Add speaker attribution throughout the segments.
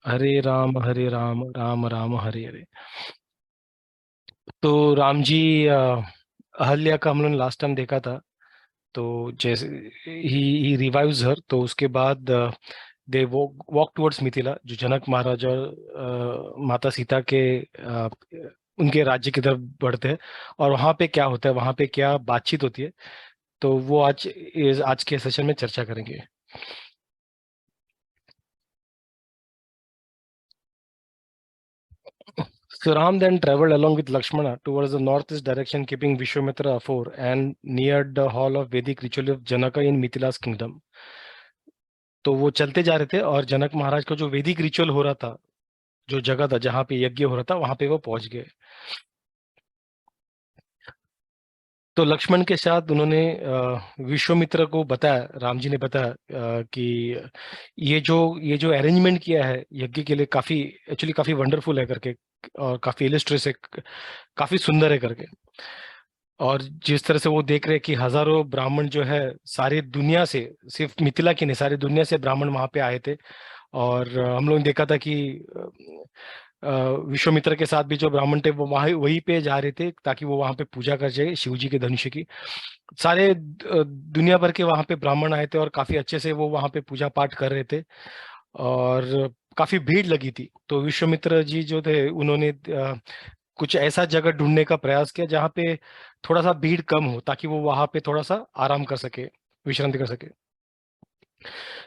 Speaker 1: हरे राम राम राम हरे हरे। तो राम जी, अहल्या का हम लोग लास्ट टाइम देखा था। तो जैसे ही रिवाइव्स हर, तो उसके बाद दे वॉक टुवर्ड्स मिथिला, जो जनक महाराज और माता सीता के उनके राज्य की तरफ बढ़ते हैं। और वहाँ पे क्या होता है, वहाँ पे क्या बातचीत होती है, तो वो आज के सेशन में चर्चा करेंगे। So Ram then traveled along with Lakshmana towards the northeast direction, keeping Vishwamitra afore, and neared the hall of Vedic ritual of Janaka in Mithila's kingdom. तो वो चलते जा रहे थे और जनक महाराज का जो वैदिक रिचुअल हो रहा था, जो जगह था जहाँ पे यज्ञ हो रहा था, वहां पे वो पहुंच गए। तो लक्ष्मण के साथ उन्होंने विश्वामित्र को बताया, राम जी ने बताया कि ये जो अरेंजमेंट किया है यज्ञ के लिए, काफी एक्चुअली काफी वंडरफुल है करके, और काफी इलिस्ट्रेस है, काफी सुंदर है करके। और जिस तरह से वो देख रहे हैं कि हजारों ब्राह्मण जो है सारी दुनिया से, सिर्फ मिथिला की नहीं सारी दुनिया से ब्राह्मण वहां पे आए थे। और हम लोगों ने देखा था कि अ, विश्वामित्र के साथ भी जो ब्राह्मण थे वो वहां वहीं पे जा रहे थे, ताकि वो वहां पे पूजा कर जाए शिव जी के धनुष की। सारे दुनिया भर के वहां पे ब्राह्मण आए थे और काफी अच्छे से वो वहां पे पूजा पाठ कर रहे थे। और काफी भीड़ लगी थी, तो विश्वामित्र जी जो थे उन्होंने कुछ ऐसा जगह ढूंढने का प्रयास किया जहाँ पे थोड़ा सा भीड़ कम हो, ताकि वो वहां पे थोड़ा सा आराम कर सके, विश्रांति कर सके।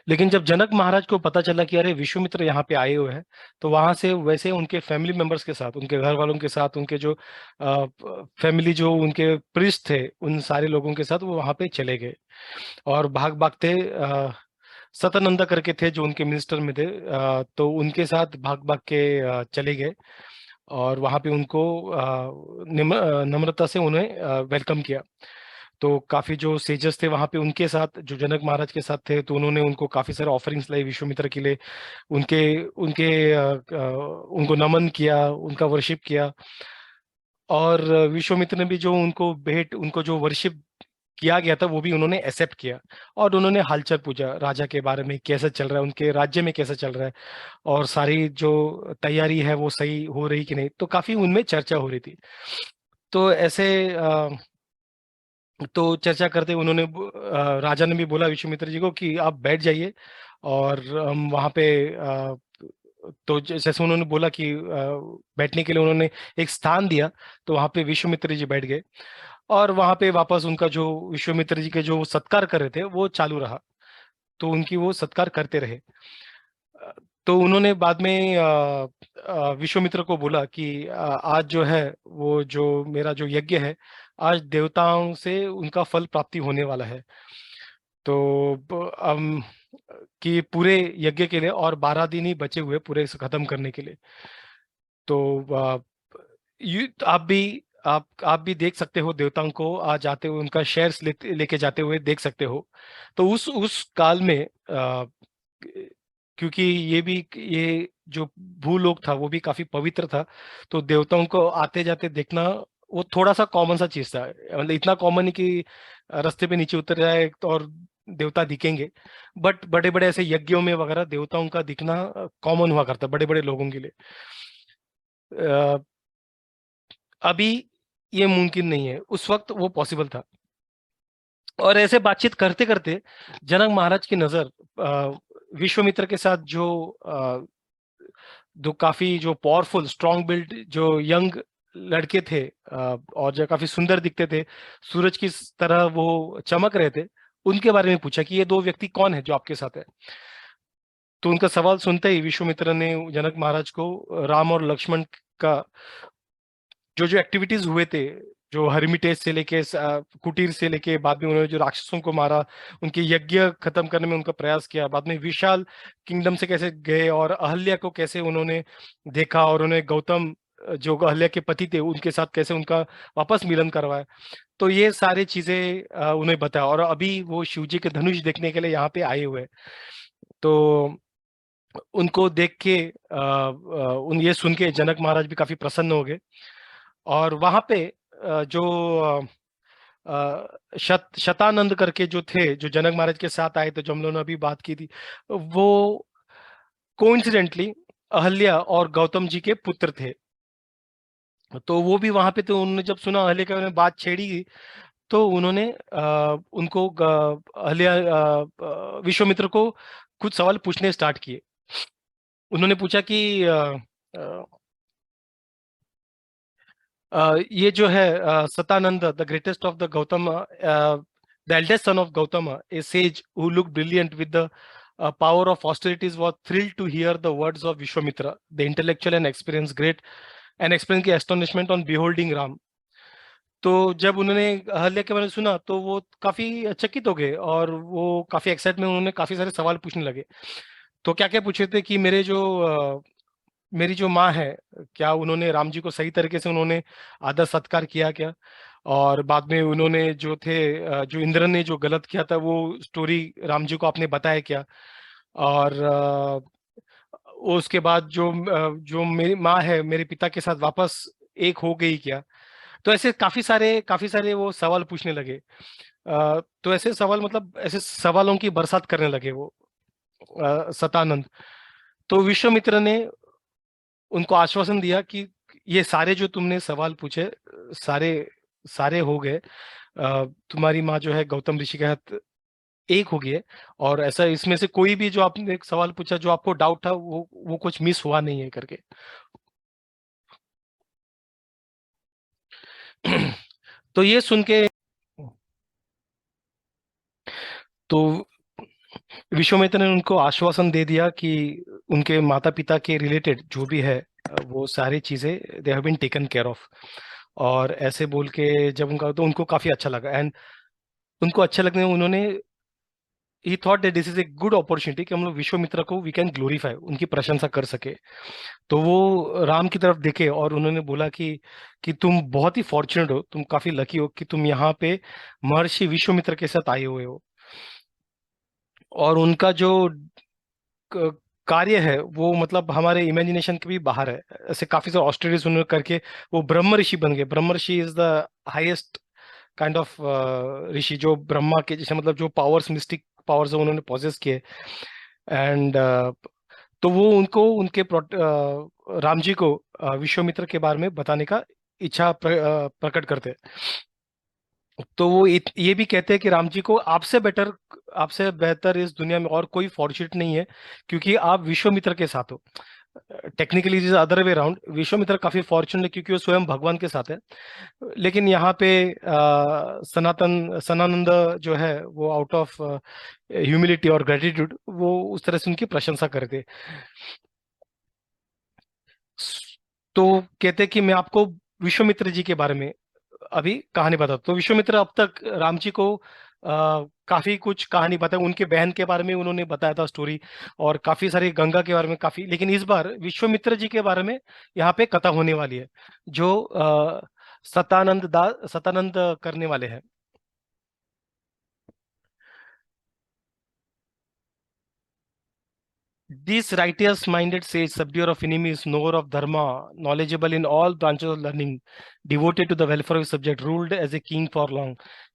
Speaker 1: लेकिन जब जनक महाराज को पता चला कि अरे विश्वामित्र यहाँ पे आए हुए हैं, तो वहां से वैसे उनके फैमिली मेंबर्स के साथ, उनके घर वालों के साथ, उनके जो फैमिली, जो उनके प्रिस्ट थे, उन सारे लोगों के साथ वो वहां पे चले गए। और भाग भागते सतानंदा करके थे जो उनके मिनिस्टर में थे, तो उनके साथ भाग भाग के चले गए। और वहां पे उनको नम्रता से उन्हें वेलकम किया। तो काफी जो सेजस थे वहां पे उनके साथ, जो जनक महाराज के साथ थे, तो उन्होंने उनको काफी सारे ऑफरिंग्स लाई विश्वामित्र के लिए। उनके उनके उनको नमन किया, उनका वर्शिप किया। और विश्वामित्र ने भी जो उनको भेंट, उनको जो वर्शिप किया गया था, वो भी उन्होंने एक्सेप्ट किया। और उन्होंने हालचाल पूछा राजा के बारे में, कैसा चल रहा है, उनके राज्य में कैसा चल रहा है, और सारी जो तैयारी है वो सही हो रही कि नहीं। तो काफी उनमें चर्चा हो रही थी। तो ऐसे तो चर्चा करते उन्होंने राजा ने भी बोला विश्वामित्र जी को कि आप बैठ जाइए। और हम वहाँ पे तो जैसे उन्होंने बोला कि बैठने के लिए उन्होंने एक स्थान दिया, तो वहाँ पे विश्वामित्र जी बैठ गए। और वहाँ पे वापस उनका जो विश्वामित्र जी के जो सत्कार कर रहे थे वो चालू रहा। तो उनकी वो सत्कार करते रहे। तो उन्होंने बाद में विश्वामित्र को बोला कि आज जो है, वो जो मेरा जो यज्ञ है, आज देवताओं से उनका फल प्राप्ति होने वाला है। तो कि पूरे यज्ञ के लिए और 12 दिन ही बचे हुए पूरे इसे खत्म करने के लिए। तो आप भी आप भी देख सकते हो देवताओं को आज जाते हुए, उनका शेयर्स लेके जाते हुए देख सकते हो। तो उस काल में क्योंकि ये जो भूलोक था वो भी काफी पवित्र था, तो देवताओं को आते जाते देखना वो थोड़ा सा कॉमन सा चीज था। मतलब इतना कॉमन है कि रास्ते पे नीचे उतर जाए तो और देवता दिखेंगे। बट बड़े बड़े ऐसे यज्ञों में वगैरह देवताओं का दिखना कॉमन हुआ करता, बड़े बड़े लोगों के लिए। अ, अभी ये मुमकिन नहीं है, उस वक्त वो पॉसिबल था। और ऐसे बातचीत करते करते जनक महाराज की नजर विश्वामित्र के साथ जो काफी जो पावरफुल स्ट्रांग बिल्ड जो यंग लड़के थे, और जो काफी सुंदर दिखते थे, सूरज की तरह वो चमक रहे थे, उनके बारे में पूछा कि ये दो व्यक्ति कौन है जो आपके साथ है। तो उनका सवाल सुनते ही विश्वामित्र ने जनक महाराज को राम और लक्ष्मण का जो जो एक्टिविटीज हुए थे, जो हर्मिटेज से लेके कुटीर से लेके, बाद में उन्होंने जो राक्षसों को मारा, उनके यज्ञ खत्म करने में उनका प्रयास किया, बाद में विशाल किंगडम से कैसे गए, और अहल्या को कैसे उन्होंने देखा, और उन्हें गौतम जो अहल्या के पति थे उनके साथ कैसे उनका वापस मिलन करवाया। तो ये सारी चीजें उन्हें बताया। और अभी वो शिव जी के धनुष देखने के लिए यहाँ पे आए हुए हैं। तो उनको देख के उन ये सुन के जनक महाराज भी काफी प्रसन्न हो गए। और वहां पे जो शतानंद करके जो थे, जो जनक महाराज के साथ आए थे, जो हम लोगों ने अभी बात की थी, वो कोइंसिडेंटली अहल्या और गौतम जी के पुत्र थे। तो वो भी वहां पे, तो उन्होंने जब सुना अहल्या के बारे में बात छेड़ी, तो उन्होंने उनको अहल्या विश्वामित्र को कुछ सवाल पूछने स्टार्ट किए। उन्होंने पूछा कि अ, ये जो है Satanand, the greatest of the Gautam, the eldest son of Gautam, A says who look brilliant with the power of austerities, was thrilled to hear the words of Vishwamitra, the intellectual and experience great, and explained the astonishment on beholding Ram. तो जब उन्होंने अहल्या के बारे में सुना तो वो काफी चकित हो गए, और वो काफी एक्साइटमेंट, उन्होंने काफी सारे सवाल पूछने लगे। तो क्या क्या पूछे थे कि मेरी जो माँ है, क्या उन्होंने राम जी को सही तरीके से उन्होंने आदर सत्कार किया क्या? और बाद में उन्होंने जो थे जो इंद्र ने जो गलत किया था वो स्टोरी राम जी को आपने बताया क्या? और उसके बाद जो मेरी माँ है मेरे पिता के साथ वापस एक हो गई क्या? तो ऐसे काफी सारे वो सवाल पूछने लगे। तो ऐसे सवाल, मतलब ऐसे सवालों की बरसात करने लगे वो सतानंद। तो विश्वामित्र ने उनको आश्वासन दिया कि ये सारे जो तुमने सवाल पूछे, सारे सारे हो गए। तुम्हारी माँ जो है गौतम ऋषि के साथ एक हो गई है, और ऐसा इसमें से कोई भी जो आपने एक सवाल पूछा जो आपको डाउट था, वो कुछ मिस हुआ नहीं है करके। तो ये सुन के, तो विश्वामित्र ने उनको आश्वासन दे दिया कि उनके माता पिता के रिलेटेड जो भी है वो सारी चीजें they have been taken care of. और ऐसे बोल के जब उनका, तो उनको काफी अच्छा लगा, एंड उनको अच्छा लगने में उन्होंने, ही thought that this is a good opportunity कि हम लोग विश्वामित्र को वी कैन ग्लोरीफाई, उनकी प्रशंसा कर सके। तो वो राम की तरफ देखे और उन्होंने बोला कि तुम बहुत ही फॉर्चुनेट हो, तुम काफी लकी हो कि तुम यहाँ पे महर्षि विश्वामित्र के साथ आए हुए हो। और उनका जो क- कार्य है वो मतलब हमारे इमेजिनेशन के भी बाहर है। ऐसे काफी सारे ऑस्ट्रेलियस उन्होंने करके वो ब्रह्म ऋषि बन गए। Brahma rishi is the highest kind of rishi, जो ब्रह्मा के जैसे, मतलब जो पावर्स, मिस्टिक पावर्स उन्होंने पॉजेस किए। एंड तो वो उनको उनके राम जी को विश्वामित्र के बारे में बताने का इच्छा प्रकट करते हैं। तो वो ये भी कहते हैं कि राम जी को आपसे बेहतर इस दुनिया में और कोई फॉर्चुनेट नहीं है, क्योंकि आप विश्वामित्र के साथ हो। Technically is other way round, Vishwamitra काफी फॉर्चुनेट है क्योंकि वो स्वयं भगवान के साथ है। लेकिन यहाँ पे सनानंद जो है वो आउट ऑफ ह्यूमिलिटी और ग्रेटिट्यूड वो उस तरह से उनकी प्रशंसा करते। तो कहते कि मैं आपको विश्वामित्र जी के बारे में अभी कहानी बताता हूँ। तो विश्वामित्र अब तक राम जी को काफी कुछ कहानी बताई, उनके बहन के बारे में उन्होंने बताया था स्टोरी, और काफी सारी गंगा के बारे में काफी। लेकिन इस बार विश्वामित्र जी के बारे में यहाँ पे कथा होने वाली है, जो सतानंद करने वाले हैं। This righteous-minded sage, subduer of enemies, knower of dharma, knowledgeable in all branches of learning, devoted to the welfare of his subject, ruled as a king for long.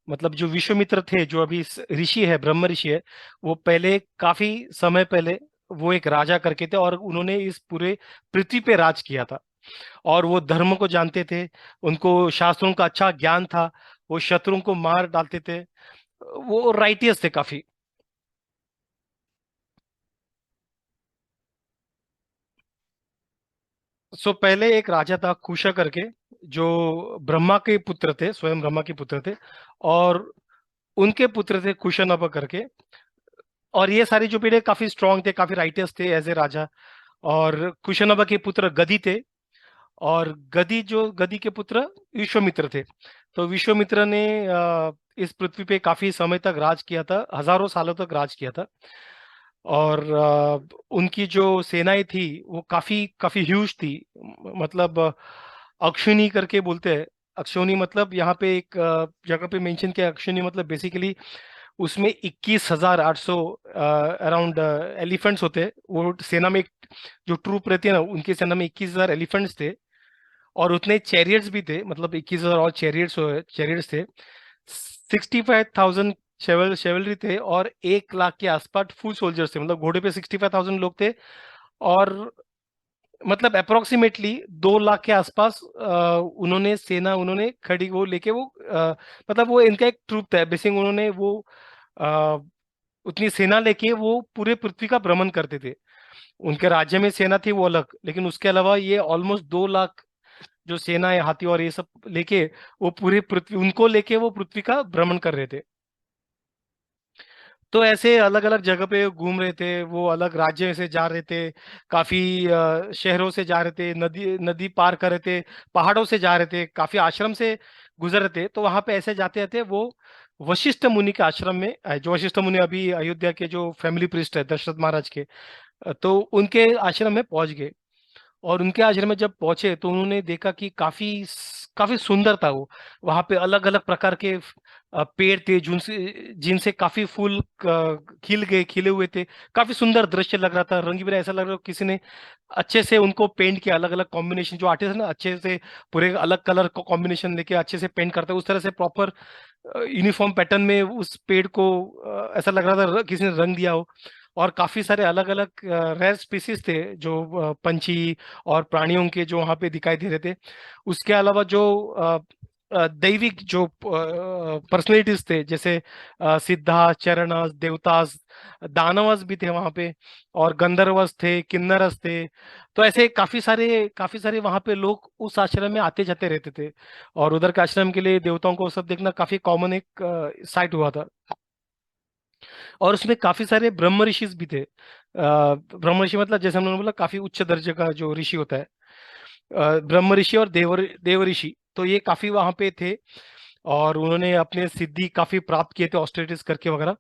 Speaker 1: मतलब जो विश्वामित्र थे, जो अभी ऋषि है, ब्रह्म ऋषि है, वो पहले काफी समय पहले वो एक राजा करके थे, और उन्होंने इस पूरे पृथ्वी पे राज किया था। और वो धर्म को जानते थे, उनको शास्त्रों का अच्छा ज्ञान था, वो शत्रुओं को मार डालते थे, वो राइटियस थे काफी। सो पहले एक राजा था कुशा करके, जो ब्रह्मा के पुत्र थे, स्वयं ब्रह्मा के पुत्र थे, और उनके पुत्र थे कुशानब करके। और ये सारी जो पीढ़ी काफी स्ट्रांग थे, काफी राइटियस थे एज ए राजा। और कुशानब के पुत्र गदी थे, और गदी के पुत्र विश्वामित्र थे। तो विश्वामित्र ने इस पृथ्वी पे काफी समय तक राज किया था, हजारों सालों तक राज किया था। और उनकी जो सेनाएं थी वो काफी काफी ह्यूज थी। मतलब अक्षुनी करके बोलते हैं। अक्षौनी मतलब यहाँ पे एक जगह पे मेंशन किया, अक्षुनी मतलब बेसिकली उसमें 21,800 अराउंड एलिफेंट्स होते हैं। वो सेना में जो ट्रूप रहती है ना, उनकी सेना में 21,000 एलिफेंट्स थे, और उतने चैरियट्स भी थे, मतलब 21,000 और चैरियट्स थे। 65,000 शेवलरी थे, और 1 लाख के आसपास फुल सोल्जर्स थे, मतलब घोड़े पे 65,000 लोग थे। और मतलब अप्रोक्सीमेटली 2 लाख के आसपास उन्होंने सेना उन्होंने खड़ी वो लेके वो मतलब वो इनका एक ट्रूप है बेसिक, उन्होंने वो अ, उतनी सेना लेके वो पूरे पृथ्वी का भ्रमण करते थे। उनके राज्य में सेना थी वो अलग, लेकिन उसके अलावा ये ऑलमोस्ट 2 लाख जो सेना है, हाथी और ये सब लेके वो पूरे पृथ्वी उनको लेके वो पृथ्वी का भ्रमण कर रहे थे। तो ऐसे अलग अलग जगह पे घूम रहे थे वो, अलग राज्य से जा रहे थे, काफी शहरों से जा रहे थे, नदी नदी पार कर रहे थे, पहाड़ों से जा रहे थे, काफी आश्रम से गुजर रहे थे। तो वहां पे ऐसे जाते जाते वो वशिष्ठ मुनि के आश्रम में आए। जो वशिष्ठ मुनि अभी अयोध्या के जो फैमिली प्रिस्ट है दशरथ महाराज के, तो उनके आश्रम में पहुंच गए। और उनके आश्रम में जब पहुंचे तो उन्होंने देखा कि काफी काफी सुंदर था वो। वहां पे अलग अलग प्रकार के पेड़ थे जिनसे जिनसे काफी फूल खिले हुए थे। काफी सुंदर दृश्य लग रहा था, रंग बिरंगा, ऐसा लग रहा था किसी ने अच्छे से उनको पेंट किया। अलग अलग कॉम्बिनेशन, जो आर्टिस्ट है ना अच्छे से पूरे अलग कलर को कॉम्बिनेशन लेके अच्छे से पेंट करता है, उस तरह से प्रॉपर यूनिफॉर्म पैटर्न में उस पेड़ को ऐसा लग रहा था किसी ने रंग दिया हो। और काफी सारे अलग अलग रेयर स्पीसीज थे जो पंछी और प्राणियों के जो वहां पे दिखाई दे रहे थे। उसके अलावा जो दैविक जो पर्सनैलिटीज थे, जैसे सिद्धास, चरणस, देवतास, दानवस भी थे वहां पे, और गंधर्वस थे, किन्नरस थे। तो ऐसे काफी सारे वहां पे लोग उस आश्रम में आते जाते रहते थे। और उधर के आश्रम के लिए देवताओं को सब देखना काफी कॉमन एक साइट हुआ था। और उसमें काफी सारे ब्रह्म ऋषि भी थे। ब्रह्म ऋषि मतलब जैसे हमने बोला काफी उच्च दर्जे का जो ऋषि होता है, ब्रह्म ऋषि और देव ऋषि, तो ये काफी वहां पे थे। और उन्होंने अपने सिद्धि काफी प्राप्त किए थे ऑस्टेरिटीज करके वगैरह।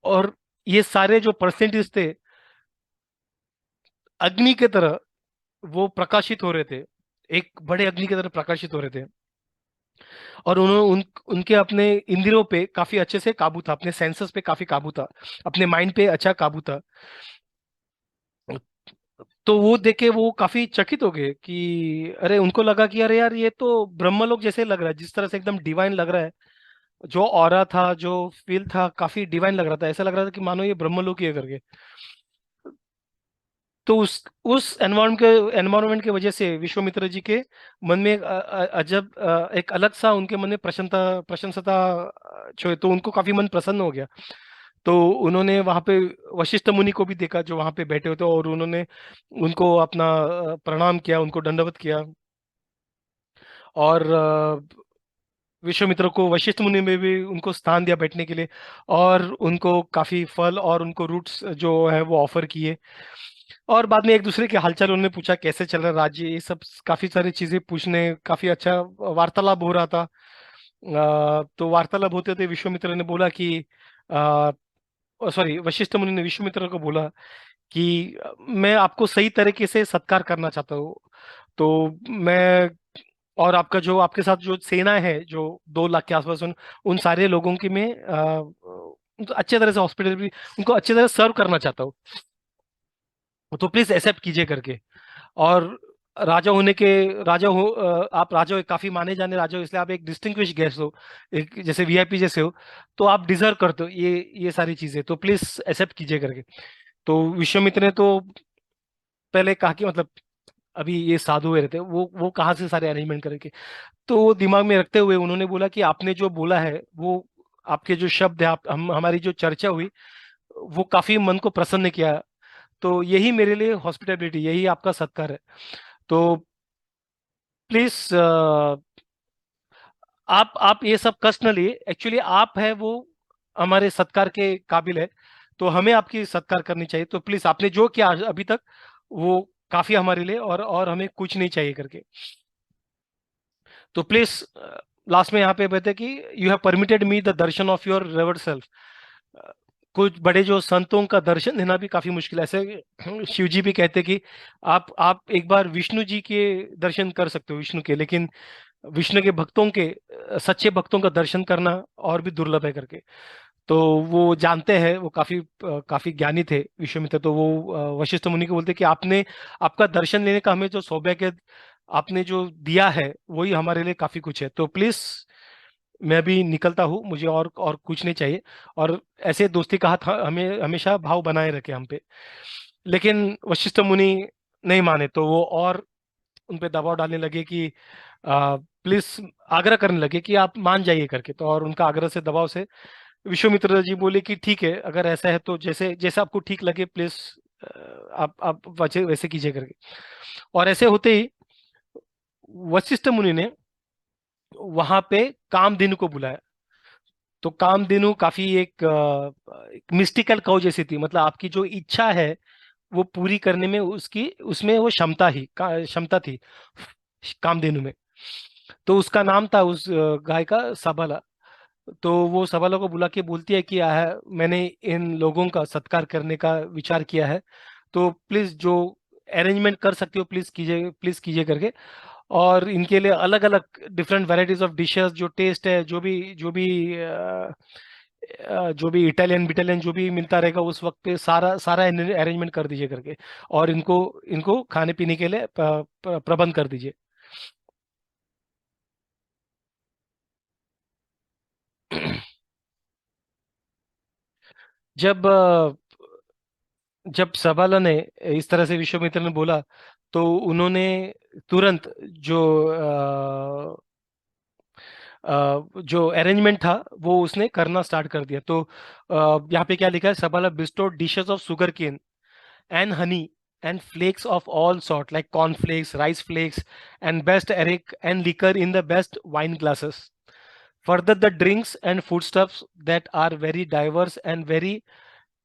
Speaker 1: और ये सारे जो परसेंटेज थे अग्नि के तरह वो प्रकाशित हो रहे थे, एक बड़े अग्नि की तरह प्रकाशित हो रहे थे। और उन्होंने उनके अपने इंद्रियों पे काफी अच्छे से काबू था, अपने सेंसस पे काफी काबू था, अपने माइंड पे अच्छा काबू था। तो वो देखे वो काफी चकित हो गए कि अरे, उनको लगा कि अरे यार ये तो ब्रह्मलोक जैसे लग रहा है, जिस तरह से एकदम डिवाइन लग रहा है। जो ऑरा था, जो फील था, काफी डिवाइन लग रहा था, ऐसा लग रहा था कि मानो ये ब्रह्मलोक ही है करके। तो उस एनवायरनमेंट के वजह से विश्वामित्र जी के मन में एक अजब एक अलग सा उनके मन में प्रसन्नता प्रशंसता छो, तो उनको काफी मन प्रसन्न हो गया। तो उन्होंने वहां पे वशिष्ठ मुनि को भी देखा जो वहां पे बैठे होते, और उन्होंने उनको अपना प्रणाम किया, उनको दंडवत किया। और विश्वामित्र को वशिष्ठ मुनि में भी उनको स्थान दिया बैठने के लिए। और उनको काफी फल और उनको रूट्स जो है वो ऑफर किए। और बाद में एक दूसरे के हालचाल उन्होंने पूछा, कैसे चल रहा है राज्य, ये सब काफी सारी चीजें पूछने, काफी अच्छा वार्तालाप हो रहा था। तो वार्तालाप होते होते विश्वामित्र ने बोला कि सॉरी, वशिष्ठ मुनि ने विश्वामित्र को बोला कि मैं आपको सही तरीके से सत्कार करना चाहता हूँ। तो मैं, और आपका जो आपके साथ जो सेना है जो 2 लाख के आसपास, उन सारे लोगों की मैं उनको अच्छे तरह से हॉस्पिटल, उनको अच्छे तरह सर्व करना चाहता हूँ। तो प्लीज एक्सेप्ट कीजिए करके। और राजा होने के राजा हो आप राजा हो, काफी माने जाने राजा हो, इसलिए आप एक डिस्टिंग्विश गेस्ट हो, एक जैसे वीआईपी जैसे हो। तो आप डिजर्व करते हो ये सारी चीजें, तो प्लीज एक्सेप्ट कीजिए करके। तो विश्वामित्र ने तो पहले कहा कि मतलब अभी ये साधु हुए रहते वो कहाँ से सारे अरेंजमेंट करेंगे। तो वो दिमाग में रखते हुए उन्होंने बोला कि आपने जो बोला है वो, आपके जो शब्द है, हमारी जो चर्चा हुई वो काफी मन को प्रसन्न किया। तो यही मेरे लिए हॉस्पिटैलिटी, यही आपका सत्कार है। तो प्लीज आप ये सब कष्ट न लिए, एक्चुअली आप है वो हमारे सत्कार के काबिल है। तो हमें आपकी सत्कार करनी चाहिए। तो प्लीज आपने जो किया अभी तक वो काफी हमारे लिए, और हमें कुछ नहीं चाहिए करके। तो प्लीज लास्ट में यहाँ पे कहते हैं कि you have permitted me the Darshan of your reward self. कुछ बड़े जो संतों का दर्शन देना भी काफी मुश्किल है, ऐसे शिव जी भी कहते हैं कि आप एक बार विष्णु जी के दर्शन कर सकते हो, विष्णु के, लेकिन विष्णु के भक्तों के सच्चे भक्तों का दर्शन करना और भी दुर्लभ है करके। तो वो जानते हैं, वो काफी ज्ञानी थे विश्वामित्र। तो वो वशिष्ठ मुनि को बोलते कि आपने आपका दर्शन लेने का हमें जो सौभाग्य आपने जो दिया है वही हमारे लिए काफी कुछ है। तो प्लीज मैं भी निकलता हूँ, मुझे और कुछ नहीं चाहिए। और ऐसे दोस्ती का हाथ हमें हमेशा भाव बनाए रखे हम पे। लेकिन वशिष्ठ मुनि नहीं माने, तो वो और उन पे दबाव डालने लगे कि प्लीज, आग्रह करने लगे कि आप मान जाइए करके। तो और उनका आग्रह से, दबाव से विश्वामित्र जी बोले कि ठीक है, अगर ऐसा है तो जैसे जैसे आपको ठीक लगे, प्लीज आप वैसे वैसे कीजिए करके। और ऐसे होते ही वशिष्ठ मुनि ने वहां पे कामधेनु को बुलाया। तो कामधेनु काफी एक मिस्टिकल काउ जैसी थी, मतलब आपकी जो इच्छा है वो पूरी करने में उसकी, उसमें वो क्षमता थी कामधेनु में। तो उसका नाम था उस गाय का सबला। तो वो सबला को बुला के बोलती है कि मैंने इन लोगों का सत्कार करने का विचार किया है, तो प्लीज जो अरेंजमेंट कर सकते हो प्लीज कीजिए करके। और इनके लिए अलग अलग डिफरेंट वैरायटीज ऑफ डिशेस, जो टेस्ट है, जो भी इटालियन बिटालियन जो भी मिलता रहेगा उस वक्त पे, सारा सारा अरेंजमेंट कर दीजिए करके। और इनको इनको खाने पीने के लिए प्रबंध कर दीजिए। जब जब सबला ने इस तरह से विश्वामित्र ने बोला, तो उन्होंने तुरंत जो अरेंजमेंट था वो उसने करना स्टार्ट कर दिया। तो यहाँ पे क्या लिखा है, Sabala bestowed dishes of sugar cane and honey and flakes of all sort like cornflakes, rice flakes, and best eric and liquor in the best wine glasses. Further, the drinks and foodstuffs that are very diverse and very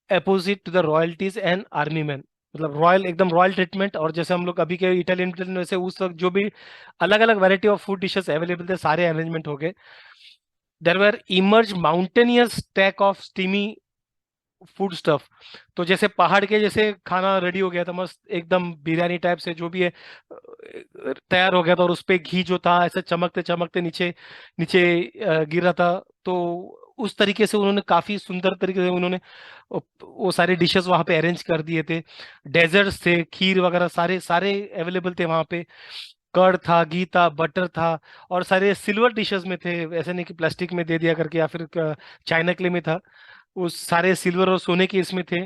Speaker 1: opposite to the royalties and army men, मतलब royal, एकदम royal treatment. और जैसे हम लोग अभी के Italian Italian, वैसे उस वक्त जो भी अलग अलग variety of food dishes available थे, सारे अरेंजमेंट हो गए। There were emerge mountainous stack of steamy food stuff. तो जैसे पहाड़ के जैसे खाना रेडी हो गया था, मस्त एकदम बिरयानी टाइप से जो भी है तैयार हो गया था। और उस पे घी जो था ऐसे चमकते चमकते नीचे नीचे गिर रहा था। तो उस तरीके से उन्होंने काफी सुंदर तरीके से उन्होंने वो सारे डिशेस वहां पे अरेंज कर दिए थे। डेजर्ट्स थे, खीर वगैरह सारे सारे अवेलेबल थे वहां पे। कर्ड था, घी था, बटर था। और सारे सिल्वर डिशेस में थे, ऐसे नहीं कि प्लास्टिक में दे दिया करके या फिर चाइना क्ले में था। वो सारे सिल्वर और सोने के इसमें थे।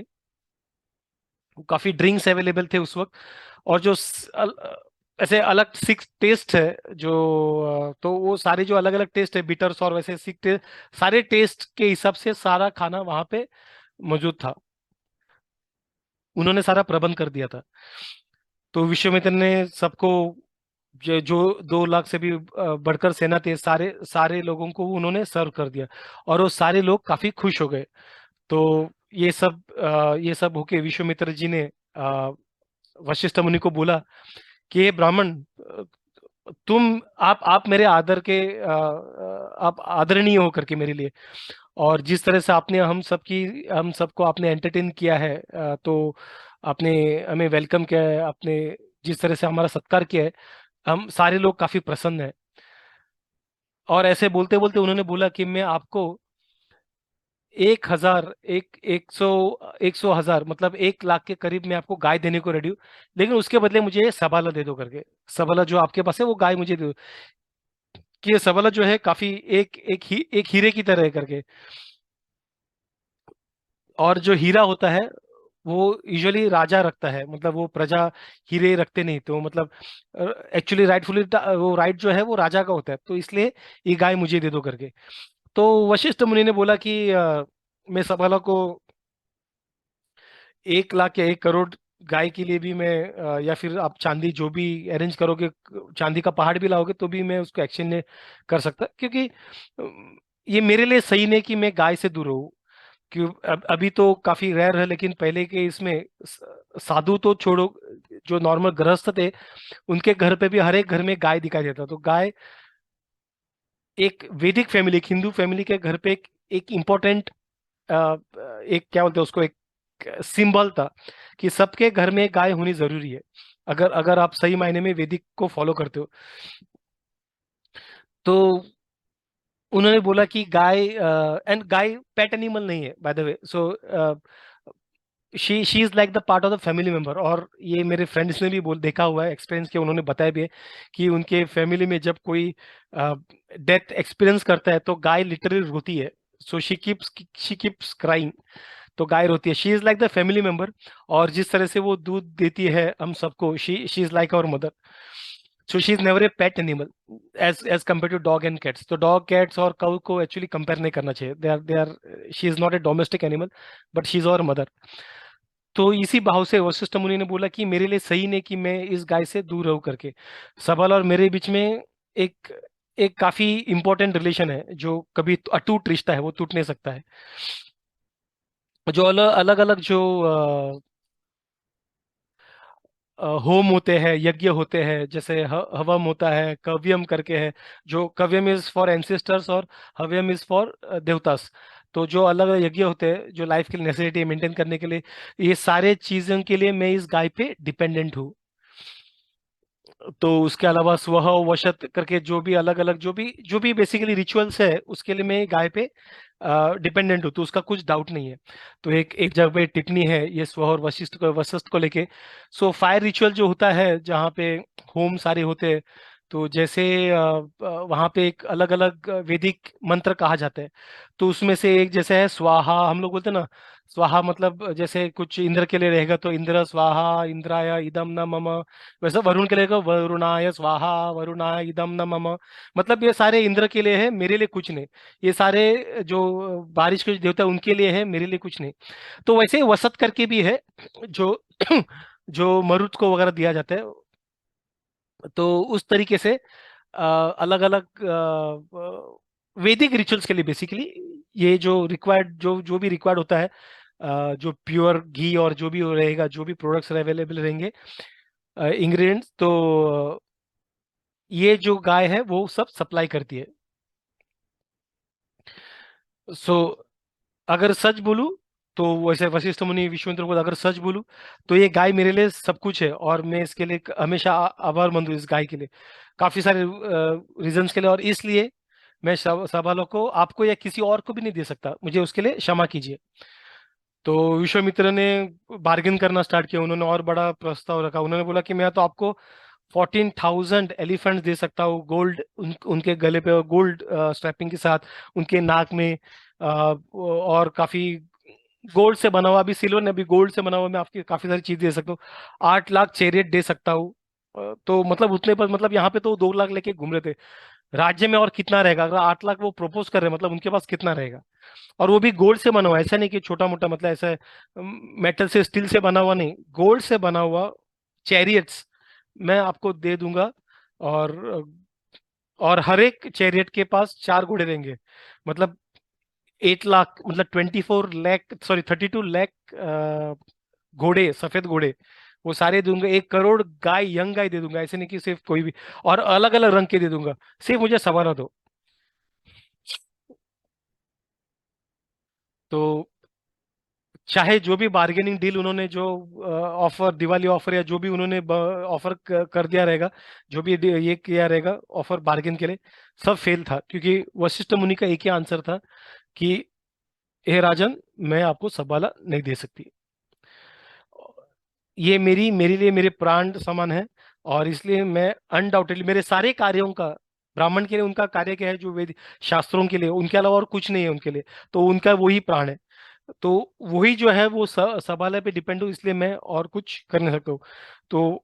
Speaker 1: काफी ड्रिंक्स अवेलेबल थे उस वक्त। और जो ऐसे अलग सिक्स टेस्ट है जो तो वो सारे जो अलग अलग टेस्ट है, बिटर्स और वैसे सिक्स टेस्ट, सारे टेस्ट के हिसाब से सारा खाना वहां पे मौजूद था। उन्होंने सारा प्रबंध कर दिया था। तो विश्वामित्र ने सबको, जो 2 लाख से भी बढ़कर सेना थे, सारे सारे लोगों को उन्होंने सर्व कर दिया। और वो सारे लोग काफी खुश हो गए। तो ये सब होके विश्वामित्र जी ने वशिष्ठ मुनि को बोला कि ये ब्राह्मण, तुम आप मेरे आदर के आप आदरणीय हो करके मेरे लिए। और जिस तरह से आपने हम सबको आपने एंटरटेन किया है, तो आपने हमें वेलकम किया है, आपने जिस तरह से हमारा सत्कार किया है, हम सारे लोग काफी प्रसन्न हैं। और ऐसे बोलते बोलते उन्होंने बोला कि मैं आपको 1,000, 100 हजार, मतलब 1 लाख के करीब मैं आपको गाय देने को रेडी हूँ, लेकिन उसके बदले मुझे ये सबाला दे दो करके। सबाला जो आपके पास है वो गाय मुझे दे दो। कि ये सबाला जो है काफी एक हीरे की तरह है करके। और जो हीरा होता है वो यूजुअली राजा रखता है, मतलब वो प्रजा हीरे रखते नहीं। तो मतलब एक्चुअली राइटफुली वो राइट जो है वो राजा का होता है, तो इसलिए ये गाय मुझे दे दो करके। तो वशिष्ठ मुनि ने बोला कि मैं सबाला को 1 लाख या 1 करोड़ गाय के लिए भी मैं, या फिर आप चांदी जो भी अरेंज करोगे, चांदी का पहाड़ भी लाओगे तो भी मैं उसको एक्सचेंज नहीं कर सकता, क्योंकि ये मेरे लिए सही नहीं कि मैं गाय से दूर रहूं। क्यों, अभी तो काफी रेयर है, लेकिन पहले के इसमें साधु तो छोड़ो, जो नॉर्मल गृहस्थ थे उनके घर पे भी हर एक घर में गाय दिखाई देता। तो गाय एक वैदिक फैमिली, एक हिंदू फैमिली के घर पे एक इम्पोर्टेंट, एक क्या बोलते हैं उसको, एक सिंबल था कि सबके घर में गाय होनी जरूरी है, अगर अगर आप सही मायने में वैदिक को फॉलो करते हो। तो उन्होंने बोला कि गाय, एंड गाय पेट एनिमल नहीं है by the way, so she is like the part of the family member. और ये मेरे फ्रेंड्स ने भी बोल देखा हुआ है, एक्सपीरियंस किया, उन्होंने बताया भी है कि उनके फैमिली में जब कोई डेथ एक्सपीरियंस करता है तो गाय लिटरली रोती है। So she keeps crying. तो गाय रोती है, she is like the family member. और जिस तरह से वो दूध देती है हम सबको, she is like our mother. So she is never a pet animal as compare to dog and cats. तो डॉग कैट्स और काउ को एक्चुअली कंपेयर नहीं करना चाहिए, they are she is not a domestic animal, but she is our mother. तो इसी भाव से वशिष्ठ मुनि ने बोला कि मेरे लिए सही नहीं कि मैं इस गाय से दूर रहूं करके। सबल और मेरे बीच में एक एक काफी इंपॉर्टेंट रिलेशन है, जो कभी अटूट रिश्ता है, वो टूट नहीं सकता है। जो अलग अलग अलग जो होम होते हैं, यज्ञ होते हैं, जैसे हवम होता है, कव्यम करके है। जो कव्यम इज फॉर एंसेस्टर्स और हव्यम इज फॉर देवतास। तो जो अलग अलग यज्ञ होते हैं जो लाइफ की नेसेसिटी मेंटेन करने के लिए, ये सारे चीजों के लिए मैं इस गाय पे डिपेंडेंट हूँ। तो उसके अलावा स्वह वशत करके जो भी अलग अलग जो भी बेसिकली रिचुअल्स है, उसके लिए मैं गाय पे डिपेंडेंट हूँ, तो उसका कुछ डाउट नहीं है। तो एक एक जगह पे टिप्पणी है ये स्वह और वशिष्ठ को लेके। सो फायर रिचुअल जो होता है, जहाँ पे होम सारे होते हैं, तो जैसे वहाँ पे एक अलग अलग वैदिक मंत्र कहा जाता है। तो उसमें से एक जैसे है स्वाहा, हम लोग बोलते हैं ना। स्वाहा मतलब जैसे कुछ इंद्र के लिए रहेगा तो इंद्र स्वाहा इंद्राय इदम न मम। वैसे वरुण के लिए का वरुणाय स्वाहा वरुणाय इदम न मम। मतलब ये सारे इंद्र के लिए है, मेरे लिए कुछ नहीं। ये सारे जो बारिश के देवता हैं, उनके लिए है, मेरे लिए कुछ नहीं। तो वैसे वसत करके भी है, जो जो मरुत को वगैरह दिया जाता है। तो उस तरीके से अलग अलग वैदिक रिचुअल्स के लिए बेसिकली ये जो रिक्वायर्ड जो भी रिक्वायर्ड होता है, जो प्योर घी और जो भी रहेगा, जो भी प्रोडक्ट्स अवेलेबल रहेंगे, इंग्रेडिएंट्स, तो ये जो गाय है वो सब सप्लाई करती है। सो अगर सच बोलूं, तो वैसे वशिष्ठ मुनि विश्वामित्र को अगर सच बोलूं, तो ये गाय मेरे लिए सब कुछ है, और मैं इसके लिए हमेशा आभारमंद हूँ इस गाय के लिए, काफी सारे रीजंस के लिए। और इसलिए मैं सब वालों को, आपको या किसी और को भी नहीं दे सकता, मुझे उसके लिए क्षमा कीजिए। तो विश्वामित्र ने बार्गेन करना स्टार्ट किया, उन्होंने और बड़ा प्रस्ताव रखा। उन्होंने बोला कि मैं तो आपको 14,000 एलिफेंट्स दे सकता हूँ, गोल्ड उनके गले पे गोल्ड स्ट्रैपिंग के साथ, उनके नाक में और काफी गोल्ड से बना हुआ, अभी सिल्वर ने, अभी गोल्ड से बना हुआ मैं आपकी काफी सारी चीज दे सकता हूँ। 8 लाख चैरियट दे सकता हूँ। तो मतलब उतने पर, मतलब यहाँ पे तो 2 लाख लेके घूम रहे थे। राज्य में और कितना रहेगा, अगर 8 लाख वो प्रपोज कर रहे हैं, मतलब उनके पास कितना रहेगा। और वो भी गोल्ड से बना हुआ, ऐसा नहीं कि छोटा मोटा, मतलब ऐसा मेटल से स्टील से बना हुआ नहीं, गोल्ड से बना हुआ चैरियट्स मैं आपको दे दूंगा। और और हर एक चैरियट के पास 4 घोड़े रहेंगे। मतलब 8 लाख, मतलब 24 लाख, सॉरी 32 लाख घोड़े, सफेद घोड़े, वो सारे दूंगा। 1 करोड़ गाय, यंग गाय दे दूंगा, ऐसे नहीं कि सिर्फ कोई भी। और अलग अलग रंग के दे दूंगा, सिर्फ मुझे सवारा दो। तो चाहे जो भी बार्गेनिंग डील उन्होंने, जो ऑफर, दिवाली ऑफर या जो भी उन्होंने ऑफर कर दिया रहेगा, जो भी ये किया रहेगा ऑफर बार्गेन के लिए, सब फेल था, क्योंकि वशिष्ठ मुनि का एक ही आंसर था कि हे राजन, मैं आपको सबाला नहीं दे सकती। ये मेरे लिए मेरे प्राण समान है। और इसलिए मैं अनडाउटेडली मेरे सारे कार्यों का, ब्राह्मण के लिए उनका कार्य क्या है, जो वेद शास्त्रों के लिए, उनके अलावा और कुछ नहीं है उनके लिए। तो उनका वही प्राण है। तो वही जो है वो सबाला पे डिपेंड हो, इसलिए मैं और कुछ कर नहीं सकता हूँ। तो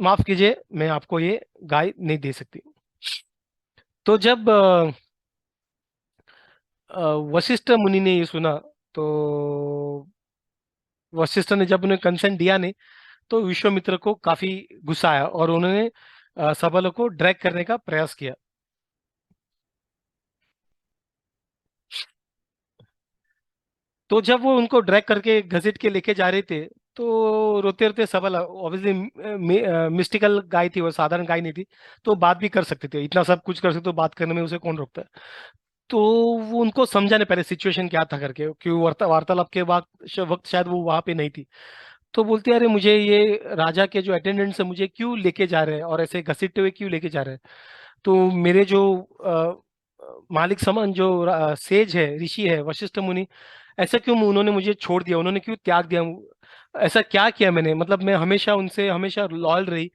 Speaker 1: माफ कीजिए, मैं आपको ये गाय नहीं दे सकती। तो जब वशिष्ठ मुनि ने ये सुना, तो वशिष्ठ ने जब उन्हें कंसेंट दिया नहीं, तो विश्वामित्र को काफी गुस्सा आया, और उन्होंने सबल को ड्रैग करने का प्रयास किया। तो जब वो उनको ड्रैग करके घसीट के लेके जा रहे थे, तो रोते रोते सबल, ऑब्वियसली मिस्टिकल गाय थी वो, साधारण गाय नहीं थी। तो बात भी कर सकते थे, इतना सब कुछ कर सकते, तो बात करने में उसे कौन रोकता है। तो वो उनको समझाने पहले सिचुएशन क्या था करके, क्यों वार्तालाप के वक्त शायद वो वहां पे नहीं थी। तो बोलती है, अरे मुझे ये राजा के जो अटेंडेंट्स है मुझे क्यों लेके जा रहे हैं, और ऐसे घसीटते हुए क्यों लेके जा रहे हैं। तो मेरे जो मालिक समान जो सेज है, ऋषि है, वशिष्ठ मुनि, ऐसा क्यों उन्होंने मुझे छोड़ दिया, उन्होंने क्यों त्याग दिया। ऐसा क्या किया मैंने, मतलब मैं हमेशा उनसे हमेशा लॉयल रही,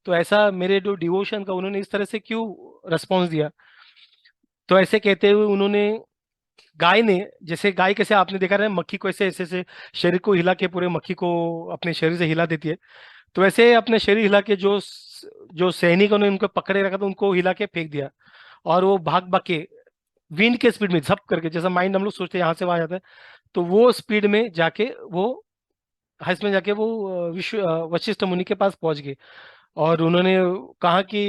Speaker 1: तो ऐसा मेरे जो डिवोशन का उन्होंने इस तरह से क्यों रेस्पॉन्स दिया। तो ऐसे कहते हुए उन्होंने गाय ने, जैसे गाय कैसे आपने देखा है मक्खी को ऐसे ऐसे ऐसे शरीर को हिला के पूरे मक्खी को अपने शरीर से हिला देती है, तो वैसे अपने शरीर हिला के जो सैनिकों ने उनको पकड़े रखा था उनको हिला के फेंक दिया। और वो भाग भाग के विंड के स्पीड में झप करके, जैसा माइंड हम लोग सोचते हैं यहाँ से वहां जाता है, तो वो स्पीड में जाके वो हाइस में जाके वो वशिष्ठ मुनि के पास पहुंच गए। और उन्होंने कहा कि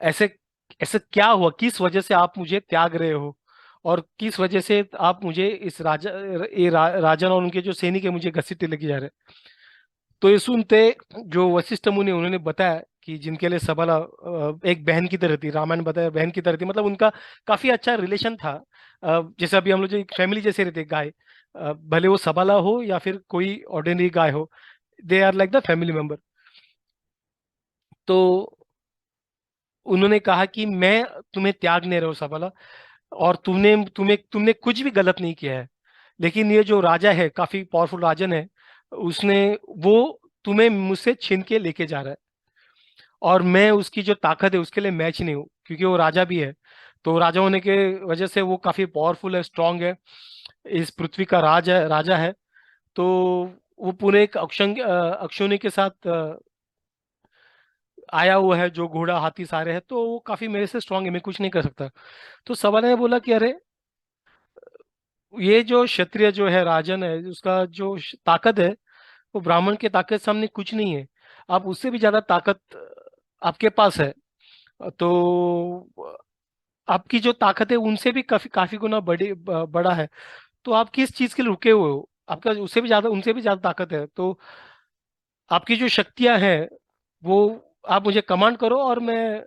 Speaker 1: ऐसे ऐसे क्या हुआ, किस वजह से आप मुझे त्याग रहे हो, और किस वजह से आप मुझे इस राजन और उनके जो सैनिक है मुझे घसीटते लेके जा रहे हैं। तो ये सुनते जो वशिष्ठ मुनि उन्होंने बताया कि जिनके लिए सबला एक बहन की तरह थी, रामायण बताया बहन की तरह थी, मतलब उनका काफी अच्छा रिलेशन था। जैसे अभी हम लोग जो एक फैमिली जैसे रहते गाय, भले वो सबला हो या फिर कोई ऑर्डिनरी गाय हो, they are like the family member. तो उन्होंने कहा कि मैं तुम्हें त्याग नहीं रहा हूं सबला, और तुमने तुम्हें तुमने कुछ भी गलत नहीं किया है, लेकिन ये जो राजा है काफी पावरफुल राजन है, उसने वो तुम्हें मुझसे छीन के लेके जा रहा है, और मैं उसकी जो ताकत है उसके लिए मैच नहीं हूँ, क्योंकि वो राजा भी है। तो राजा होने के वजह से वो काफी पावरफुल है, स्ट्रांग है, इस पृथ्वी का राजा है। तो वो पूरे एक अक्षौनी के साथ आया हुआ है, जो घोड़ा हाथी सारे हैं, तो वो काफी मेरे से स्ट्रांग है, मैं कुछ नहीं कर सकता। तो सवाल ने बोला कि अरे, ये जो क्षत्रिय जो है राजन है, उसका जो ताकत है वो ब्राह्मण के ताकत सामने कुछ नहीं है, आप उससे भी ज्यादा ताकत आपके पास है। तो आपकी जो ताकत है उनसे भी काफी काफी गुना बड़ा है, तो आप किस चीज के लिए रुके हुए हो, आपका उससे भी ज्यादा उनसे भी ज्यादा ताकत है, तो आपकी जो शक्तियां हैं वो आप मुझे कमांड करो, और मैं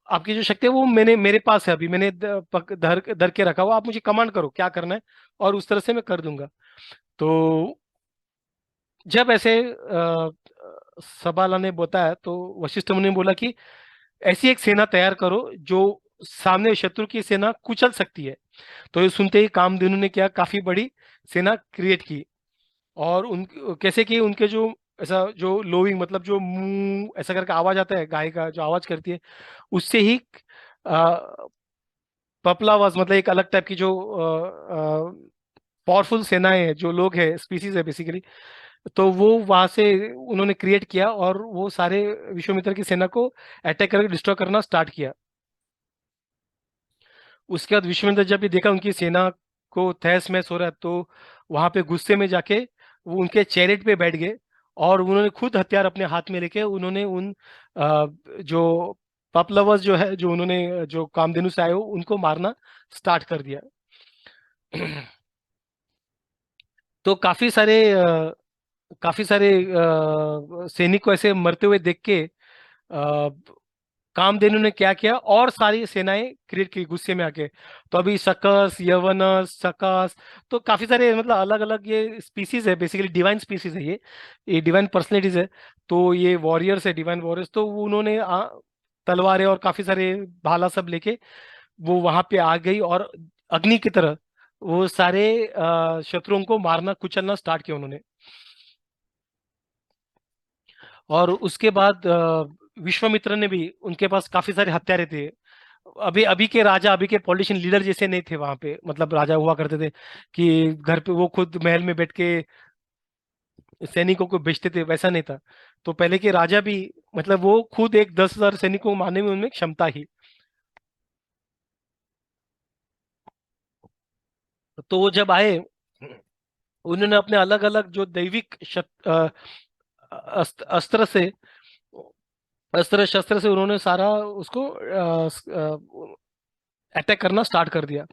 Speaker 1: आपकी जो शक्ति है वो मैंने मेरे पास है, अभी मैंने धर धर के रखा हुआ, आप मुझे कमांड करो क्या करना है, और उस तरह से मैं कर दूंगा। तो जब ऐसे सबाला ने बताया, तो वशिष्ठ मुनि ने बोला कि ऐसी एक सेना तैयार करो जो सामने शत्रु की सेना कुचल सकती है। तो ये सुनते ही कामधेनु ने क्या काफी बड़ी सेना क्रिएट की, और उन कैसे कि उनके जो ऐसा जो लोइंग, मतलब जो मुंह ऐसा करके आवाज आता है, गाय का जो आवाज करती है, उससे ही पपलावाज, मतलब एक अलग टाइप की जो पावरफुल सेनाएं हैं, जो लोग हैं, स्पीसीज है बेसिकली, तो वो वहां से उन्होंने क्रिएट किया, और वो सारे विश्वामित्र की सेना को अटैक करके डिस्ट्रॉय करना स्टार्ट किया। उसके बाद विश्वामित्र जब भी देखा उनकी सेना को तहस महस हो रहा है, तो वहां पे गुस्से में जाके वो उनके चैरेट पे बैठ गए, और उन्होंने खुद हथियार अपने हाथ में लेके उन्होंने उन जो पपलवर्स जो है, जो उन्होंने जो कामधेनु से आए हो, उनको मारना स्टार्ट कर दिया। तो काफी सारे सैनिक को ऐसे मरते हुए देख के कामधेनु ने क्या किया, और सारी सेनाएं क्रिएट की गुस्से में आके। तो अभी सकस, यवनस, सकस, तो काफी सारे मतलब अलग अलग ये स्पीसीज है, बेसिकली डिवाइन स्पीसीज है ये डिवाइन पर्सनैलिटीज है। तो ये वॉरियर्स है, डिवाइन वॉरियर्स, तो उन्होंने तलवारें और काफी सारे भाला सब लेके वो वहां पे आ गई, और अग्नि की तरह वो सारे शत्रुओं को मारना कुचलना स्टार्ट किया उन्होंने। और उसके बाद विश्वामित्र ने भी, उनके पास काफी सारे हत्यारे थे। अभी अभी के राजा, अभी के पॉलिटिशियन लीडर जैसे नहीं थे वहां पे, मतलब राजा हुआ करते थे कि घर पे वो खुद महल में बैठ के सैनिकों को बेचते थे, वैसा नहीं था। तो पहले के राजा भी, मतलब वो खुद एक 10,000 सैनिकों को मारने में उनमें क्षमता ही। तो वो जब आए, उन्होंने अपने अलग अलग जो दैविक अस्त्र से, अस्त्र शस्त्र से उन्होंने सारा उसको अटैक करना स्टार्ट कर दिया।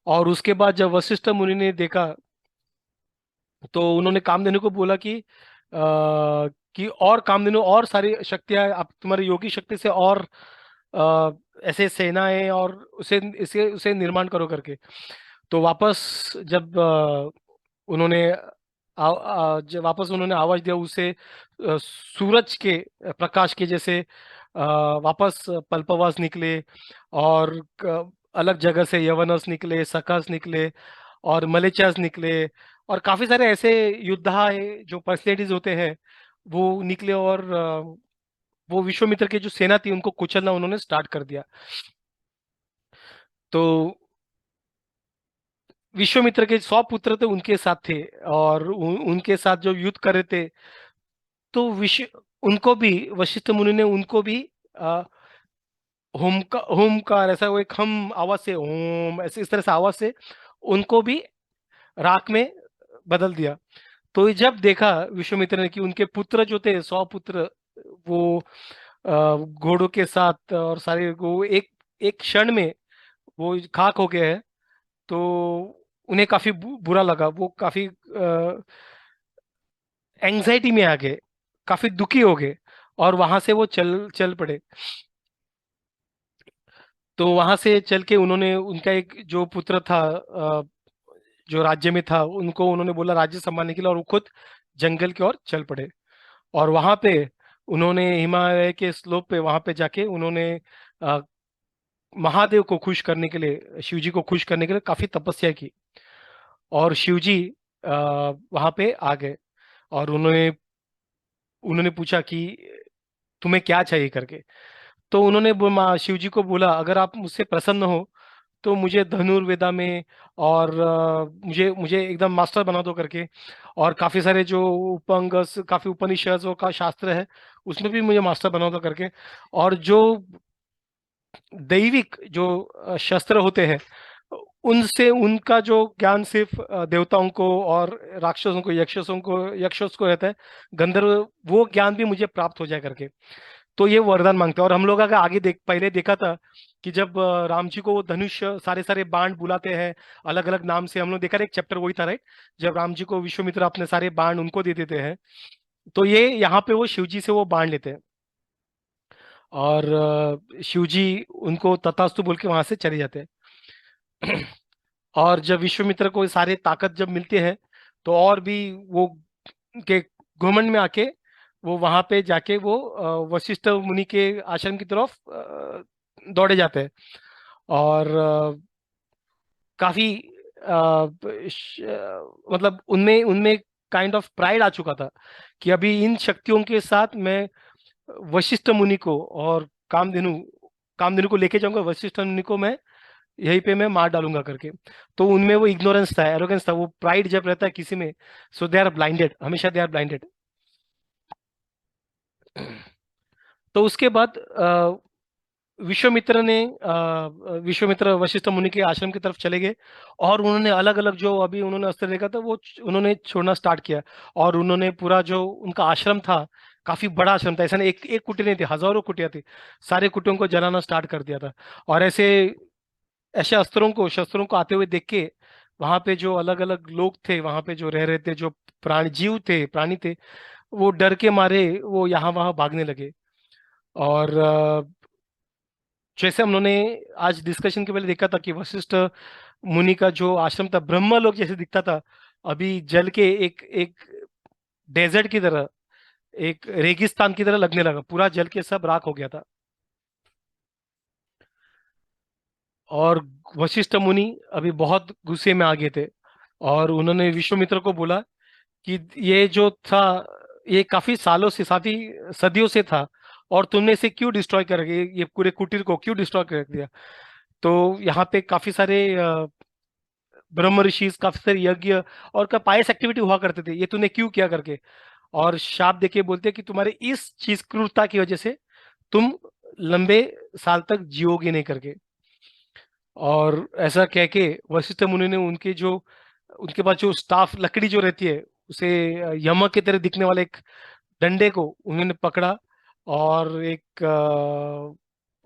Speaker 1: और उसके बाद जब वशिष्ठ मुनि ने देखा, तो उन्होंने कामधेनु को बोला कि और कामधेनु, और सारी शक्तियां आप तुम्हारी योगी शक्ति से, और अ, ऐसे सेनाएं, और उसे निर्माण करो करके। तो वापस जब उन्होंने जब वापस उन्होंने आवाज दिया, उसे सूरज के प्रकाश के जैसे वापस पल्पवास निकले, और अलग जगह से यवनस निकले, सकस निकले, और मलेशियास निकले, और काफी सारे ऐसे योद्धा है जो पर्सनैलिटीज होते हैं वो निकले, और वो विश्वामित्र की जो सेना थी उनको कुचलना उन्होंने स्टार्ट कर दिया। तो विश्वामित्र के 100 पुत्र थे, उनके साथ थे, और उनके साथ जो युद्ध कर रहे थे, तो उनको भी वशिष्ठ मुनि ने उनको भी आ, होमकार, ऐसा वो एक हम आवाज से, ओम, ऐसे इस तरह से आवाज से उनको भी राख में बदल दिया। तो ये जब देखा विश्वामित्र ने कि उनके पुत्र जो थे, 100 पुत्र, वो घोड़ों के साथ और सारे वो एक एक क्षण में वो खाक हो गए हैं, तो उन्हें काफी बुरा लगा। वो काफी एंजाइटी में आ गए, काफी दुखी हो गए, और वहां से वो चल चल पड़े। तो वहां से चल के उन्होंने, उनका एक जो पुत्र था, जो राज्य में था, उनको उन्होंने बोला राज्य संभालने के लिए, और वो खुद जंगल की ओर चल पड़े। और वहां पे उन्होंने हिमालय के स्लोप पे, वहां पे जाके उन्होंने अ, महादेव को खुश करने के लिए, शिव जी को खुश करने के लिए काफी तपस्या की। और शिव जी वहां पे आ गए, और उन्होंने उन्होंने पूछा कि तुम्हें क्या चाहिए करके। तो उन्होंने शिव जी को बोला, अगर आप मुझसे प्रसन्न हो तो मुझे धनुर्वेदा में, और मुझे मुझे एकदम मास्टर बना दो करके, और काफी सारे जो उपंग, काफी उपनिषद का शास्त्र है, उसमें भी मुझे मास्टर बना दो करके। और जो दैविक जो शस्त्र होते हैं, उनसे उनका जो ज्ञान सिर्फ देवताओं को और राक्षसों को, यक्षों को रहता है, गंधर्व, वो ज्ञान भी मुझे प्राप्त हो जाए करके। तो ये वरदान मांगते हैं। और हम लोग अगर आगे पहले देखा था कि जब राम जी को वो धनुष, सारे सारे बाण बुलाते हैं अलग अलग नाम से, हम लोग देखा था, एक चैप्टर वही था, राइट, जब राम जी को विश्वामित्र अपने सारे बाण उनको दे देते हैं। तो ये यहाँ पे वो शिव जी से वो बाण लेते हैं, और शिव जी उनको तथास्तु बोल के वहां से चले जाते हैं। और जब विश्वामित्र को ये सारे ताकत जब मिलते हैं, तो और भी वो के घुमंड में आके वो वहां पे जाके वो वशिष्ठ मुनि के आश्रम की तरफ दौड़े जाते हैं। और काफी मतलब उनमें उनमें काइंड ऑफ प्राइड आ चुका था कि अभी इन शक्तियों के साथ मैं वशिष्ठ मुनि को और कामधेनु कामधेनु को लेके जाऊंगा, वशिष्ठ मुनि को मैं यहीं पे मैं मार डालूंगा करके। तो उनमें वो इग्नोरेंस था, एरोगेंस था, वो प्राइड जब रहता है किसी में, सो दे आर ब्लाइंडेड, हमेशा दे आर ब्लाइंडेड। तो उसके बाद विश्वामित्र वशिष्ठ मुनि के आश्रम की तरफ चले गए, और उन्होंने अलग अलग जो अभी उन्होंने अस्त्र देखा था वो उन्होंने छोड़ना स्टार्ट किया। और उन्होंने पूरा जो उनका आश्रम था, काफी बड़ा आश्रम था, ऐसा नहीं एक एक कुटी नहीं थी, हजारों कुटियां थी, सारे कुटियों को जलाना स्टार्ट कर दिया था। और ऐसे ऐसे अस्त्रों को, शस्त्रों को आते हुए देख के, वहां पे जो अलग अलग लोग थे, वहां पे जो रह रहे थे, जो प्राणी जीव थे, प्राणी थे, वो डर के मारे वो यहाँ वहां भागने लगे। और जैसे हम लोगों ने आज डिस्कशन के पहले देखा था कि वशिष्ठ मुनि का जो आश्रम था, ब्रह्मलोक जैसे दिखता था, अभी जल के एक एक डेजर्ट की तरह, एक रेगिस्तान की तरह लगने लगा, पूरा जल के सब राख हो गया था। और वशिष्ठ मुनि अभी बहुत गुस्से में आ गए थे, और उन्होंने विश्वामित्र को बोला कि ये जो था, ये काफी सालों से, साथी सदियों से था, और तुमने इसे क्यों डिस्ट्रॉय कर, ये पूरे कुटीर को क्यों डिस्ट्रॉय कर दिया। तो यहाँ पे काफी सारे ब्रह्म ऋषि, काफी सारे यज्ञ और का पायस एक्टिविटी हुआ करते थे, ये तूने क्यों किया करके। और शाप देके बोलते कि तुम्हारे इस चीज, क्रूरता की वजह से तुम लंबे साल तक जियोगे नहीं करके। और ऐसा कह के वशिष्ठ मुनि ने उनके पास जो स्टाफ लकड़ी जो रहती है, उसे यमक की तरह दिखने वाले एक डंडे को उन्होंने पकड़ा, और एक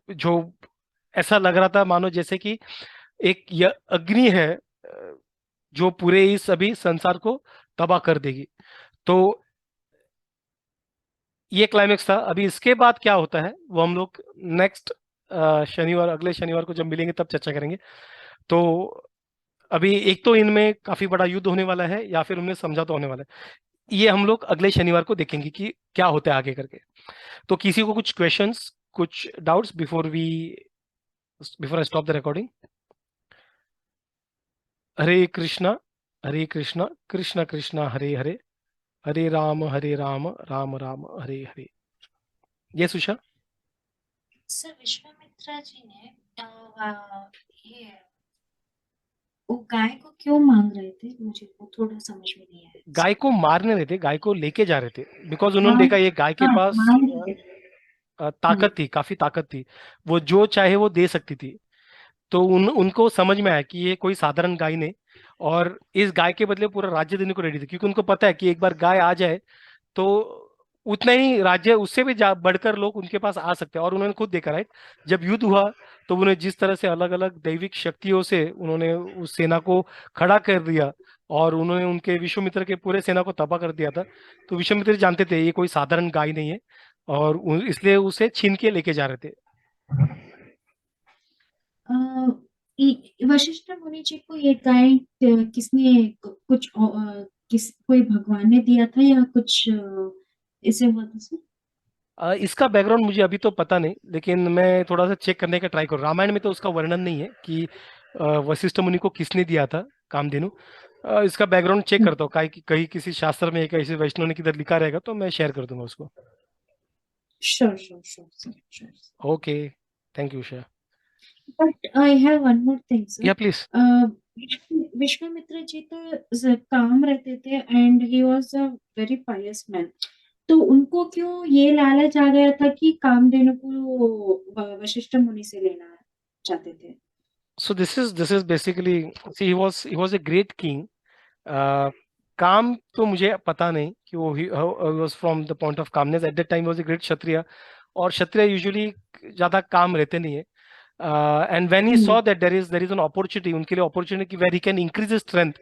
Speaker 1: जो ऐसा लग रहा था मानो जैसे कि एक अग्नि है, जो पूरे इस अभी संसार को तबाह कर देगी। तो ये क्लाइमेक्स था। अभी इसके बाद क्या होता है वो हम लोग नेक्स्ट शनिवार, अगले शनिवार को जब मिलेंगे तब चर्चा करेंगे। तो अभी एक तो इनमें काफी बड़ा युद्ध होने वाला है, या फिर उनमें समझौता होने वाला है, ये हम लोग अगले शनिवार को देखेंगे कि क्या होता है आगे करके। तो किसी को कुछ क्वेश्चंस, कुछ doubts before I stop the recording. Hare Krishna, Hare Krishna, Krishna Krishna Hare Hare, Hare Ram, Ram Ram Hare Hare. ये सुषा।
Speaker 2: सर विश्वामित्रा जी ने ये वो गाय को क्यों मांग रहे थे, मुझे वो थोड़ा समझ में नहीं आया
Speaker 1: गाय
Speaker 2: इसमें।
Speaker 1: को मारने रहे थे, गाय को लेके जा रहे थे, बिकॉज उन्होंने
Speaker 2: मांग,
Speaker 1: देखा ये गाय के
Speaker 2: हाँ
Speaker 1: पास
Speaker 2: मांग रहे थे। हाँ।
Speaker 1: ताकत थी, काफी ताकत थी, वो जो चाहे वो दे सकती थी। तो उनको समझ में आया कि ये कोई साधारण गाय नहीं, और इस गाय के बदले पूरा राज्य देने को रेडी थे, क्योंकि उनको पता है कि एक बार गाय आ जाए तो उतना ही राज्य, उससे भी बढ़कर लोग उनके पास आ सकते हैं। और उन्होंने खुद देखा, राइट, जब युद्ध हुआ तो उन्हें जिस तरह से अलग अलग दैविक शक्तियों से उन्होंने उस सेना को खड़ा कर दिया, और उन्होंने उनके विश्वामित्र के पूरे सेना को तबाह कर दिया था। तो विश्वामित्र जानते थे ये कोई साधारण गाय नहीं है, और इसलिए उसे छीन के लेके जा रहे थे।
Speaker 2: अ, वशिष्ठ मुनि जी को ये गाय किसने कुछ कोई भगवान ने दिया था या कुछ ऐसे हुआ था सर?
Speaker 1: इसका बैकग्राउंड मुझे अभी तो पता नहीं, लेकिन मैं थोड़ा सा चेक करने का ट्राई करूँ। रामायण में तो उसका वर्णन नहीं है कि वशिष्ठ मुनि को किसने दिया था कामधेनु। इसका बैकग्राउंड चेक करता हूँ, कहीं किसी शास्त्र में किसी वैष्णव ने किधर लिखा रहेगा तो मैं शेयर कर दूंगा उसको।
Speaker 2: Sure sure sure sir, sure.
Speaker 1: Okay, thank you Usha.
Speaker 2: But I have one more thing sir.
Speaker 1: या प्लीज।
Speaker 2: विश्वामित्र जी तो काम रहते थे and he was a very Payas man. तो उनको क्यों ये लालच आ गया था कि कामधेनु को वशिष्ठ मुनि से लेना चाहते थे?
Speaker 1: So this is basically, see he was a great king. Calm तो मुझे पता नहीं कि वो he was from the point of calmness, at that time was a great kshatriya, और क्षत्रिय यूजुअली ज्यादा काम रहते नहीं है। And when he
Speaker 2: hmm.
Speaker 1: Saw that there is an opportunity, उनके लिए opportunity where he can increase his strength,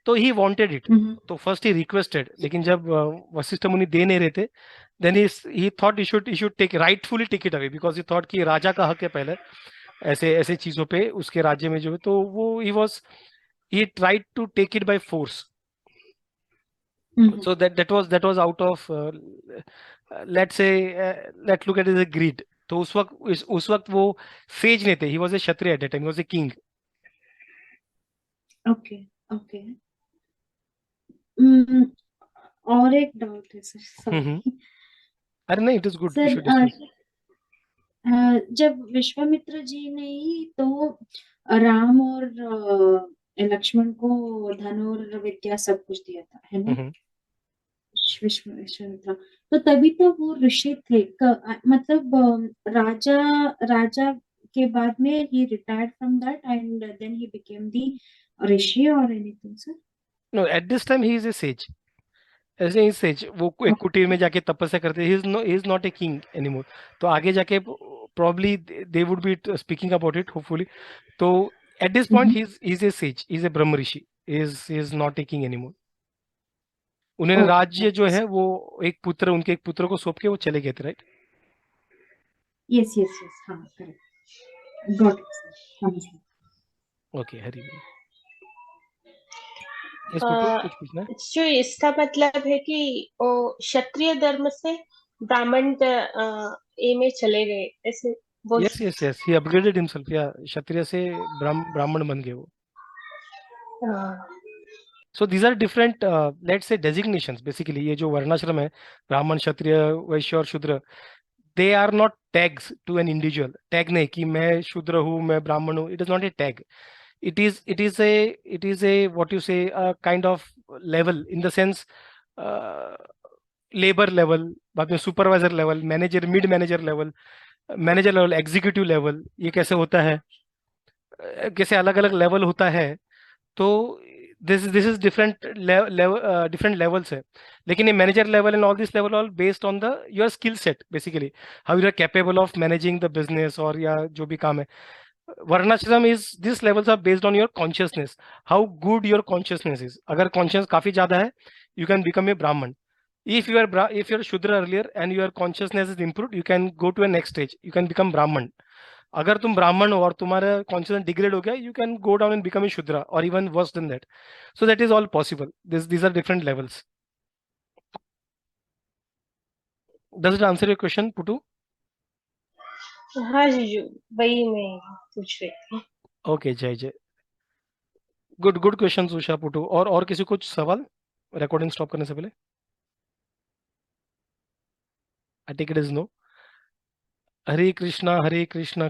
Speaker 1: तो he wanted it.
Speaker 2: हम्म।
Speaker 1: तो first he requested, लेकिन जब वशिष्ठ मुनि दे नहीं रहे थे, then he thought he should take rightfully take it away, because he thought कि राजा का हक है पहले ऐसे ऐसे चीजों पे उसके राज्य में जो है। तो वो he tried to take it by force.
Speaker 2: Hmm.
Speaker 1: So that was out of let's say let's look at it as a greed. तो उस वक्त वो सेज नहीं थे, he was a kshatriya at that time, he was a king.
Speaker 2: Okay okay. Hmm, और एक doubt है sir,
Speaker 1: hmm.
Speaker 2: Sorry.
Speaker 1: अरे नहीं, it is good, we
Speaker 2: sir
Speaker 1: should discuss.
Speaker 2: जब विश्वामित्र जी ने ही तो राम और लक्ष्मण को धन और विद्या सब कुछ दिया था, है ना?
Speaker 1: हम्म।
Speaker 2: विश्वामित्र, तो तभी तो वो ऋषि थे। मतलब राजा राजा के बाद में he retired from that and then he became the rishi और anything sir?
Speaker 1: No, at this time he is a sage. ऐसे ही सेज वो एक कुटीर में जाके तपस्या करते, he is not a king anymore. तो आगे जाके probably they would be speaking about it hopefully. तो at this point he is a sage, is a brahma rishi, is not a king anymore. उन्होंने
Speaker 2: ओके
Speaker 1: राज्य जो
Speaker 2: ओके
Speaker 1: है
Speaker 2: सर।
Speaker 1: वो उनके एक पुत्र को सौंप के वो चले गए थे, राइट।
Speaker 2: यस यस यस, हाँ करेक्ट, गॉट इट सर, समझ गया।
Speaker 1: ओके, हरी बोल। यस पुटू,
Speaker 3: अ,
Speaker 1: कुछ पूछना है?
Speaker 3: जो इसका मतलब है कि वो क्षत्रिय धर्म से ब्राह्मण ए में चले गए, ऐसे बोल
Speaker 1: yes yes yes, he upgraded himself, या क्षत्रिय से ब्राह्मण बन गए वो।
Speaker 3: हाँ।
Speaker 1: So these are different let's say designations basically. ये जो वर्णाश्रम है, ब्राह्मण, क्षत्रिय, वैश्य और शूद्र, they are not tags to an individual. Tag नहीं कि मैं शूद्र हूँ, मैं ब्राह्मण हूँ, it is not a tag. it is a what you say, a kind of level, in the sense labour level, बाद में supervisor level, manager, mid manager level, executive level, ये कैसे होता है, कैसे अलग अलग लेवल होता है। तो this is different different levels है। लेकिन ये manager level and all this level all based on the your skill set basically, how you are capable of managing the business, और या जो भी काम है। Varnashram is this levels are based on your consciousness, how good your consciousness is. अगर conscious काफी ज्यादा है, यू कैन बिकम ए ब्राह्मण। if you are shudra earlier and your consciousness is improved, you can go to a next stage, you can become brahman. अगर तुम ब्राह्मण हो और तुम्हारा कॉन्शियसनेस डिग्रेड हो गया, you can go down and become a shudra, और even worse than that. So that is all possible, these are different levels. Does it answer your question, Putu?
Speaker 3: हाँ जी, वही मैं पूछ रही थी।
Speaker 1: ओके, जय जय। Good good question Usha, पुटू। और किसी को कुछ सवाल रिकॉर्डिंग स्टॉप करने से पहले? I take it is no. Hare Krishna, Hare Krishna.